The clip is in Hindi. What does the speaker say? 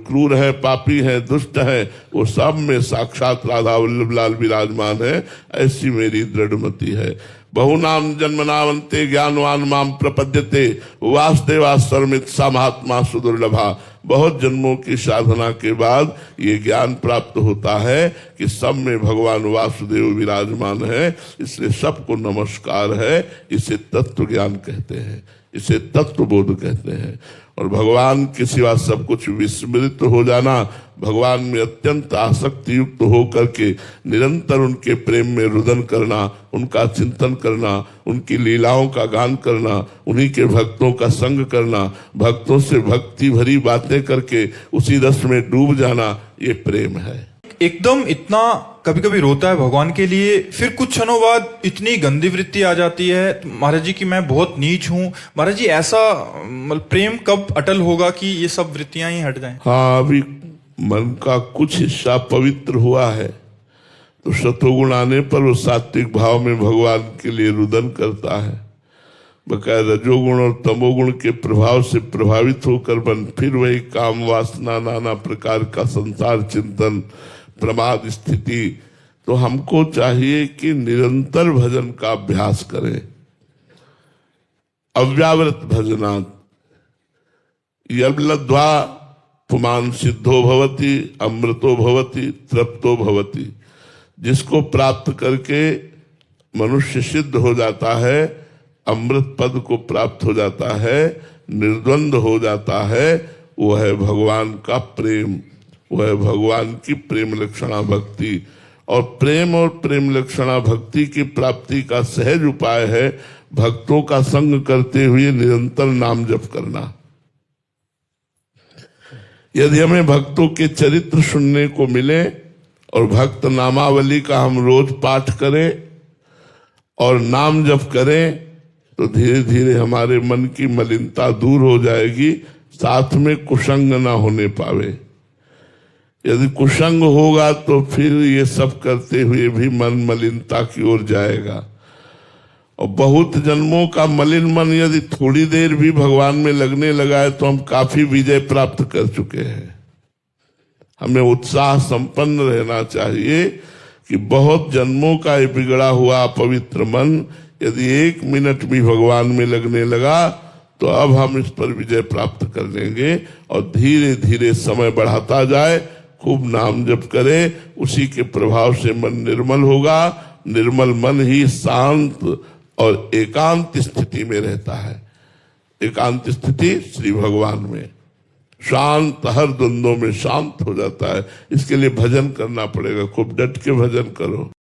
क्रूर है, पापी है, दुष्ट है, वो सब में साक्षात राधा वल्लभ लाल विराजमान है, ऐसी मेरी दृढ़मति है। बहुनाम जन्मनावंते ज्ञानवान माम प्रपद्यते वासुदेवा सर्वमित सा महात्मा सुदुर्लभा। बहुत जन्मों की साधना के बाद ये ज्ञान प्राप्त होता है कि सब में भगवान वासुदेव विराजमान है, इसलिए सबको नमस्कार है। इसे तत्व ज्ञान कहते हैं, इसे तत्व बोध कहते हैं। और भगवान के सिवा सब कुछ विस्मृत हो जाना, भगवान में अत्यंत आसक्ति युक्त होकर के निरंतर उनके प्रेम में रुदन करना, उनका चिंतन करना, उनकी लीलाओं का गान करना, उन्हीं के भक्तों का संग करना, भक्तों से भक्ति भरी बातें करके उसी रस में डूब जाना, ये प्रेम है। एकदम इतना कभी कभी रोता है भगवान के लिए, फिर कुछ क्षणों बाद इतनी गंदी वृत्ति आ जाती है महाराज जी कि मैं बहुत नीच हूँ। महाराज जी ऐसा प्रेम कब अटल होगा कि ये सब वृत्तियां ही हट जाएं? हाँ, अभी मन का कुछ हिस्सा पवित्र हुआ है तो शतोगुण आने पर वो सात्विक भाव में भगवान के लिए रुदन करता है। बकाया रजोगुण और तमोगुण के प्रभाव से प्रभावित होकर मन फिर वही काम वासना, नाना प्रकार का संसार चिंतन, प्रमाद स्थिति। तो हमको चाहिए कि निरंतर भजन का अभ्यास करें, अव्यावृत भजनात् यद्लब्ध्वा पुमान सिद्धो भवति अमृतो भवति तृप्तो भवति। जिसको प्राप्त करके मनुष्य सिद्ध हो जाता है, अमृत पद को प्राप्त हो जाता है, निर्द्वंद हो जाता है, वो है भगवान का प्रेम, वो है भगवान की प्रेम लक्षणा भक्ति। और प्रेम लक्षणा भक्ति की प्राप्ति का सहज उपाय है भक्तों का संग करते हुए निरंतर नाम जप करना। यदि हमें भक्तों के चरित्र सुनने को मिले और भक्त नामावली का हम रोज पाठ करें और नाम जप करें तो धीरे धीरे हमारे मन की मलिनता दूर हो जाएगी, साथ में कुसंग ना होने पावे। यदि कुसंग होगा तो फिर ये सब करते हुए भी मन मलिनता की ओर जाएगा। और बहुत जन्मों का मलिन मन यदि थोड़ी देर भी भगवान में लगने लगा है तो हम काफी विजय प्राप्त कर चुके हैं। हमें उत्साह संपन्न रहना चाहिए कि बहुत जन्मों का ये बिगड़ा हुआ पवित्र मन यदि 1 मिनट भी भगवान में लगने लगा तो अब हम इस पर विजय प्राप्त कर लेंगे। और धीरे धीरे समय बढ़ाता जाए, खूब नाम जप करे, उसी के प्रभाव से मन निर्मल होगा। निर्मल मन ही शांत और एकांत स्थिति में रहता है। एकांत स्थिति श्री भगवान में, शांत हर द्वंद्वों में शांत हो जाता है। इसके लिए भजन करना पड़ेगा, खूब डट के भजन करो।